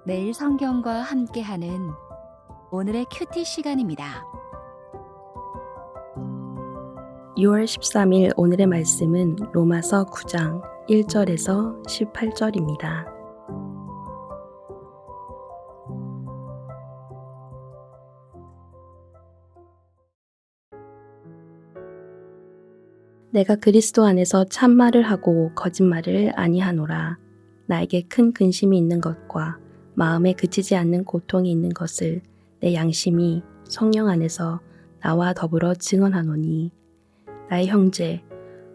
매일 성경과 함께하는 오늘의 큐티 시간입니다. 6월 13일 오늘의 말씀은 로마서 9장 1절에서 18절입니다. 내가 그리스도 안에서 참말을 하고 거짓말을 아니하노라. 나에게 큰 근심이 있는 것과 마음에 그치지 않는 고통이 있는 것을 내 양심이 성령 안에서 나와 더불어 증언하노니 나의 형제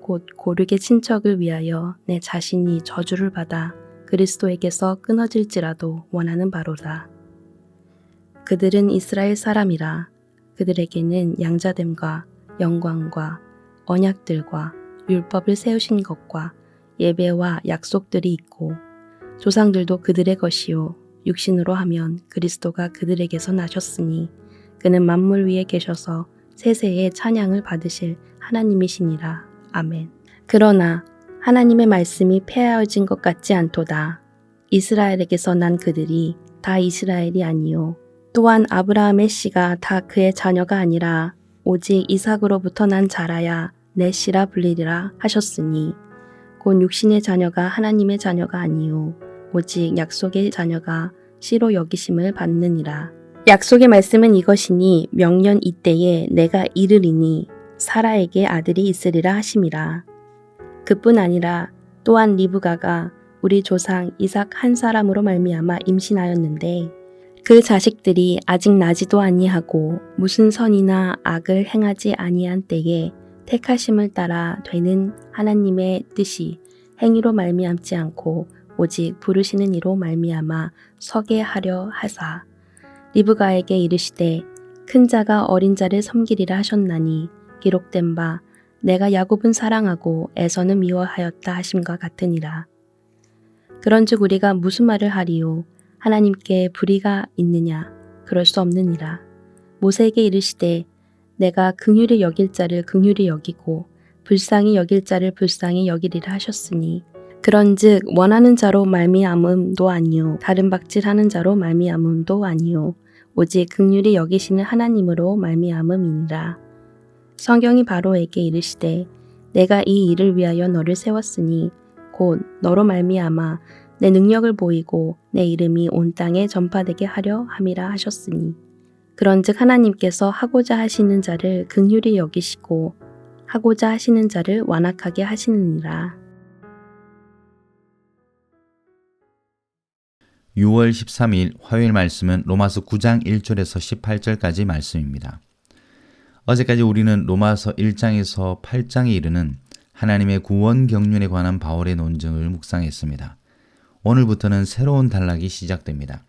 곧 고르게 친척을 위하여 내 자신이 저주를 받아 그리스도에게서 끊어질지라도 원하는 바로라. 그들은 이스라엘 사람이라. 그들에게는 양자됨과 영광과 언약들과 율법을 세우신 것과 예배와 약속들이 있고 조상들도 그들의 것이요 육신으로 하면 그리스도가 그들에게서 나셨으니 그는 만물 위에 계셔서 세세의 찬양을 받으실 하나님이시니라. 아멘. 그러나 하나님의 말씀이 폐하여진 것 같지 않도다. 이스라엘에게서 난 그들이 다 이스라엘이 아니요 또한 아브라함의 씨가 다 그의 자녀가 아니라 오직 이삭으로부터 난 자라야 내 씨라 불리리라 하셨으니 곧 육신의 자녀가 하나님의 자녀가 아니요 오직 약속의 자녀가 씨로 여기심을 받느니라. 약속의 말씀은 이것이니 명년 이때에 내가 이르리니 사라에게 아들이 있으리라 하심이라. 그뿐 아니라 또한 리브가가 우리 조상 이삭 한 사람으로 말미암아 임신하였는데 그 자식들이 아직 나지도 아니하고 무슨 선이나 악을 행하지 아니한 때에 택하심을 따라 되는 하나님의 뜻이 행위로 말미암지 않고 오직 부르시는 이로 말미암아 서게 하려 하사 리브가에게 이르시되 큰 자가 어린 자를 섬기리라 하셨나니 기록된 바 내가 야곱은 사랑하고 에서는 미워하였다 하심과 같으니라. 그런즉 우리가 무슨 말을 하리요 하나님께 불의가 있느냐 그럴 수 없느니라. 모세에게 이르시되 내가 긍휼히 여길 자를 긍휼히 여기고 불쌍히 여길 자를 불쌍히 여기리라 하셨으니 그런즉 원하는 자로 말미암음도 아니요 다른 박질하는 자로 말미암음도 아니요 오직 긍휼히 여기시는 하나님으로 말미암음이니라. 성경이 바로에게 이르시되 내가 이 일을 위하여 너를 세웠으니 곧 너로 말미암아 내 능력을 보이고 내 이름이 온 땅에 전파되게 하려 함이라 하셨으니 그런즉 하나님께서 하고자 하시는 자를 긍휼히 여기시고 하고자 하시는 자를 완악하게 하시느니라. 6월 13일 화요일 말씀은 로마서 9장 1절에서 18절까지 말씀입니다. 어제까지 우리는 로마서 1장에서 8장에 이르는 하나님의 구원 경륜에 관한 바울의 논증을 묵상했습니다. 오늘부터는 새로운 단락이 시작됩니다.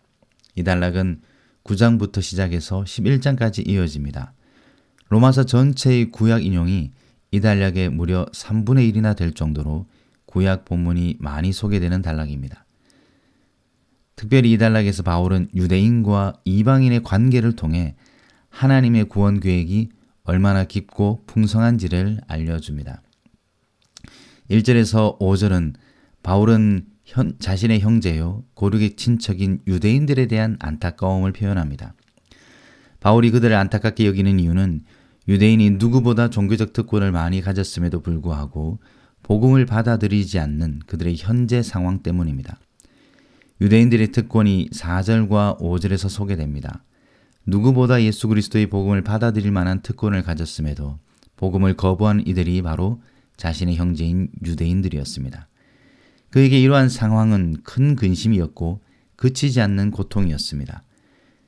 이 단락은 9장부터 시작해서 11장까지 이어집니다. 로마서 전체의 구약 인용이 이 단락의 무려 3분의 1이나 될 정도로 구약 본문이 많이 소개되는 단락입니다. 특별히 이 단락에서 바울은 유대인과 이방인의 관계를 통해 하나님의 구원 계획이 얼마나 깊고 풍성한지를 알려줍니다. 1절에서 5절은 바울은 자신의 형제요 고르게 친척인 유대인들에 대한 안타까움을 표현합니다. 바울이 그들을 안타깝게 여기는 이유는 유대인이 누구보다 종교적 특권을 많이 가졌음에도 불구하고 복음을 받아들이지 않는 그들의 현재 상황 때문입니다. 유대인들의 특권이 4절과 5절에서 소개됩니다. 누구보다 예수 그리스도의 복음을 받아들일 만한 특권을 가졌음에도 복음을 거부한 이들이 바로 자신의 형제인 유대인들이었습니다. 그에게 이러한 상황은 큰 근심이었고 그치지 않는 고통이었습니다.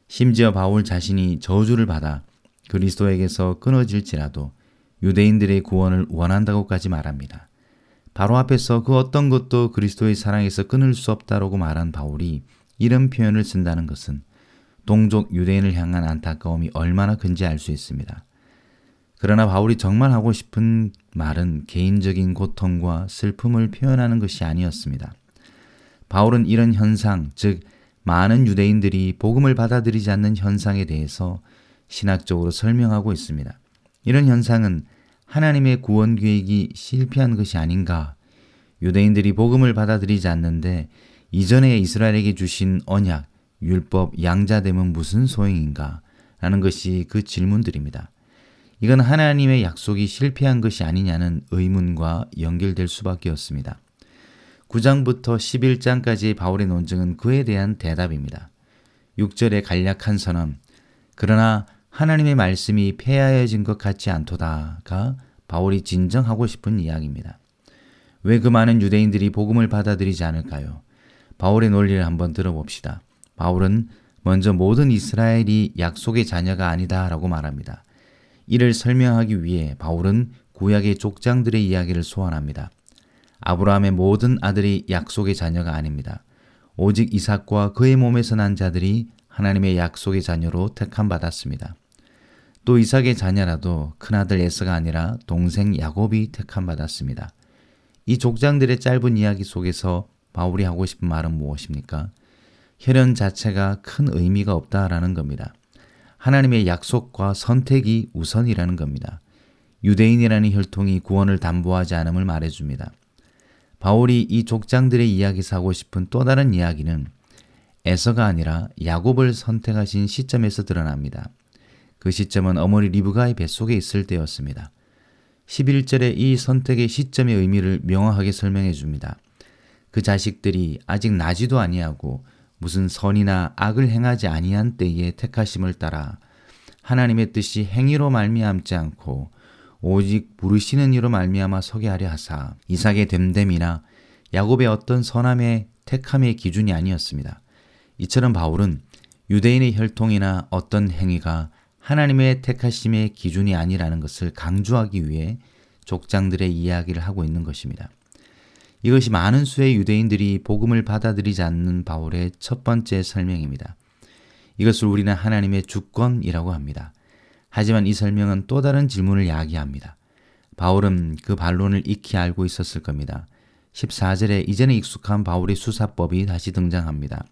심지어 바울 자신이 저주를 받아 그리스도에게서 끊어질지라도 유대인들의 구원을 원한다고까지 말합니다. 바로 앞에서 그 어떤 것도 그리스도의 사랑에서 끊을 수 없다라고 말한 바울이 이런 표현을 쓴다는 것은 동족 유대인을 향한 안타까움이 얼마나 큰지 알 수 있습니다. 그러나 바울이 정말 하고 싶은 말은 개인적인 고통과 슬픔을 표현하는 것이 아니었습니다. 바울은 이런 현상, 즉 많은 유대인들이 복음을 받아들이지 않는 현상에 대해서 신학적으로 설명하고 있습니다. 이런 현상은 하나님의 구원 계획이 실패한 것이 아닌가, 유대인들이 복음을 받아들이지 않는데 이전에 이스라엘에게 주신 언약, 율법 양자됨은 무슨 소용인가? 라는 것이 그 질문들입니다. 이건 하나님의 약속이 실패한 것이 아니냐는 의문과 연결될 수밖에 없습니다. 9장부터 11장까지의 바울의 논증은 그에 대한 대답입니다. 6절의 간략한 선언, 그러나 하나님의 말씀이 폐하여진 것 같지 않도다가 바울이 진정하고 싶은 이야기입니다. 왜 그 많은 유대인들이 복음을 받아들이지 않을까요? 바울의 논리를 한번 들어봅시다. 바울은 먼저 모든 이스라엘이 약속의 자녀가 아니다라고 말합니다. 이를 설명하기 위해 바울은 구약의 족장들의 이야기를 소환합니다. 아브라함의 모든 아들이 약속의 자녀가 아닙니다. 오직 이삭과 그의 몸에서 난 자들이 하나님의 약속의 자녀로 택함받았습니다. 또 이삭의 자녀라도 큰아들 에서가 아니라 동생 야곱이 택함받았습니다. 이 족장들의 짧은 이야기 속에서 바울이 하고 싶은 말은 무엇입니까? 혈연 자체가 큰 의미가 없다라는 겁니다. 하나님의 약속과 선택이 우선이라는 겁니다. 유대인이라는 혈통이 구원을 담보하지 않음을 말해줍니다. 바울이 이 족장들의 이야기에서 하고 싶은 또 다른 이야기는 에서가 아니라 야곱을 선택하신 시점에서 드러납니다. 그 시점은 어머니 리브가의 뱃속에 있을 때였습니다. 11절에 이 선택의 시점의 의미를 명확하게 설명해 줍니다. 그 자식들이 아직 나지도 아니하고 무슨 선이나 악을 행하지 아니한 때에 택하심을 따라 하나님의 뜻이 행위로 말미암지 않고 오직 부르시는 이로 말미암아 서게 하려 하사 이삭의 됨됨이나 야곱의 어떤 선함의 택함의 기준이 아니었습니다. 이처럼 바울은 유대인의 혈통이나 어떤 행위가 하나님의 택하심의 기준이 아니라는 것을 강조하기 위해 족장들의 이야기를 하고 있는 것입니다. 이것이 많은 수의 유대인들이 복음을 받아들이지 않는 바울의 첫 번째 설명입니다. 이것을 우리는 하나님의 주권이라고 합니다. 하지만 이 설명은 또 다른 질문을 야기합니다. 바울은 그 반론을 익히 알고 있었을 겁니다. 14절에 이제는 익숙한 바울의 수사법이 다시 등장합니다.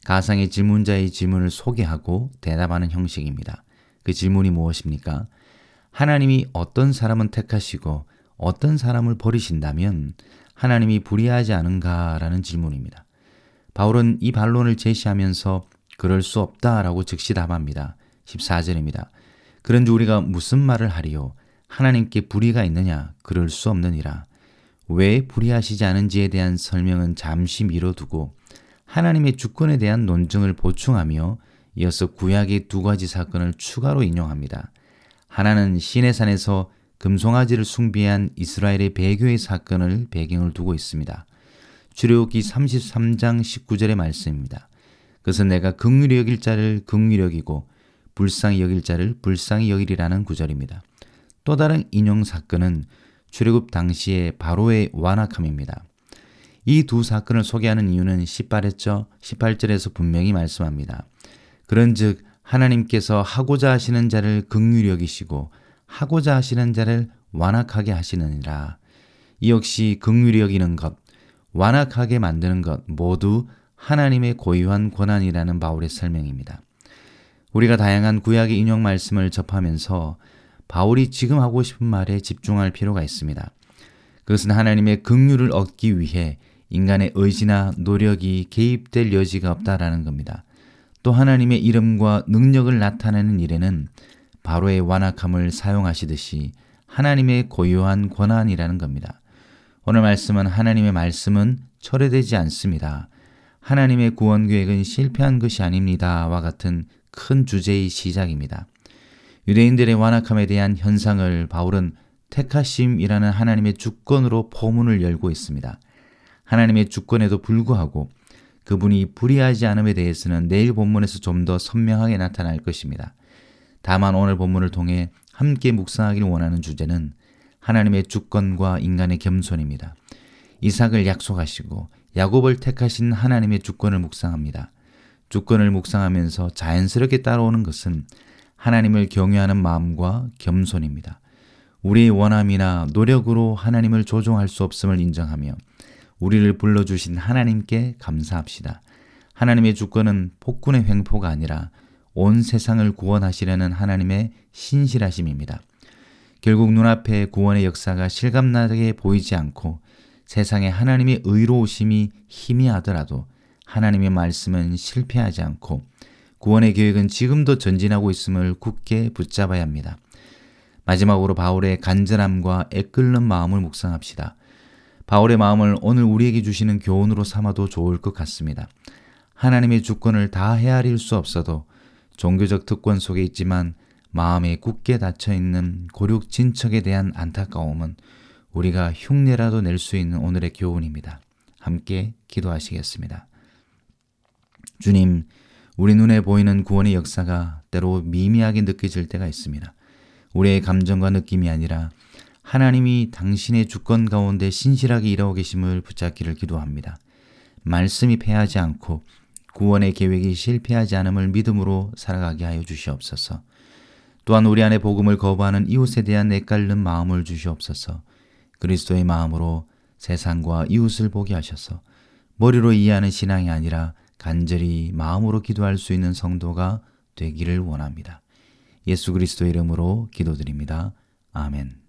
가상의 질문자의 질문을 소개하고 대답하는 형식입니다. 그 질문이 무엇입니까? 하나님이 어떤 사람은 택하시고 어떤 사람을 버리신다면 하나님이 불의하지 않은가라는 질문입니다. 바울은 이 반론을 제시하면서 그럴 수 없다라고 즉시 답합니다. 14절입니다. 그런즉 우리가 무슨 말을 하리요? 하나님께 불의가 있느냐? 그럴 수 없느니라. 왜 불의하시지 않은지에 대한 설명은 잠시 미뤄두고 하나님의 주권에 대한 논증을 보충하며 이어서 구약의 두 가지 사건을 추가로 인용합니다. 하나는 시내산에서 금송아지를 숭배한 이스라엘의 배교의 사건을 배경을 두고 있습니다. 출애굽기 33장 19절의 말씀입니다. 그것은 내가 긍휼히 여길 자를 긍휼히 여기고 불쌍히 여길 자를 불쌍히 여기리라는 구절입니다. 또 다른 인용 사건은 출애굽 당시의 바로의 완악함입니다. 이 두 사건을 소개하는 이유는 18절에서 분명히 말씀합니다. 그런즉 하나님께서 하고자 하시는 자를 긍휼히 여기시고 하고자 하시는 자를 완악하게 하시느니라. 이 역시 긍휼히 여기는 것, 완악하게 만드는 것 모두 하나님의 고유한 권한이라는 바울의 설명입니다. 우리가 다양한 구약의 인용 말씀을 접하면서 바울이 지금 하고 싶은 말에 집중할 필요가 있습니다. 그것은 하나님의 긍휼을 얻기 위해 인간의 의지나 노력이 개입될 여지가 없다라는 겁니다. 또 하나님의 이름과 능력을 나타내는 일에는 바로의 완악함을 사용하시듯이 하나님의 고유한 권한이라는 겁니다. 오늘 말씀은 하나님의 말씀은 철회되지 않습니다. 하나님의 구원 계획은 실패한 것이 아닙니다와 같은 큰 주제의 시작입니다. 유대인들의 완악함에 대한 현상을 바울은 택하심이라는 하나님의 주권으로 포문을 열고 있습니다. 하나님의 주권에도 불구하고 그분이 불의하지 않음에 대해서는 내일 본문에서 좀 더 선명하게 나타날 것입니다. 다만 오늘 본문을 통해 함께 묵상하기를 원하는 주제는 하나님의 주권과 인간의 겸손입니다. 이삭을 약속하시고 야곱을 택하신 하나님의 주권을 묵상합니다. 주권을 묵상하면서 자연스럽게 따라오는 것은 하나님을 경외하는 마음과 겸손입니다. 우리의 원함이나 노력으로 하나님을 조종할 수 없음을 인정하며 우리를 불러주신 하나님께 감사합시다. 하나님의 주권은 폭군의 횡포가 아니라 온 세상을 구원하시려는 하나님의 신실하심입니다. 결국 눈앞에 구원의 역사가 실감나게 보이지 않고 세상에 하나님의 의로우심이 희미하더라도 하나님의 말씀은 실패하지 않고 구원의 계획은 지금도 전진하고 있음을 굳게 붙잡아야 합니다. 마지막으로 바울의 간절함과 애끓는 마음을 묵상합시다. 바울의 마음을 오늘 우리에게 주시는 교훈으로 삼아도 좋을 것 같습니다. 하나님의 주권을 다 헤아릴 수 없어도 종교적 특권 속에 있지만 마음에 굳게 닫혀있는 고륙 진척에 대한 안타까움은 우리가 흉내라도 낼 수 있는 오늘의 교훈입니다. 함께 기도하시겠습니다. 주님, 우리 눈에 보이는 구원의 역사가 때로 미미하게 느껴질 때가 있습니다. 우리의 감정과 느낌이 아니라 하나님이 당신의 주권 가운데 신실하게 일하고 계심을 붙잡기를 기도합니다. 말씀이 패하지 않고 구원의 계획이 실패하지 않음을 믿음으로 살아가게 하여 주시옵소서. 또한 우리 안에 복음을 거부하는 이웃에 대한 헷갈리는 마음을 주시옵소서. 그리스도의 마음으로 세상과 이웃을 보게 하셔서 머리로 이해하는 신앙이 아니라 간절히 마음으로 기도할 수 있는 성도가 되기를 원합니다. 예수 그리스도의 이름으로 기도드립니다. 아멘.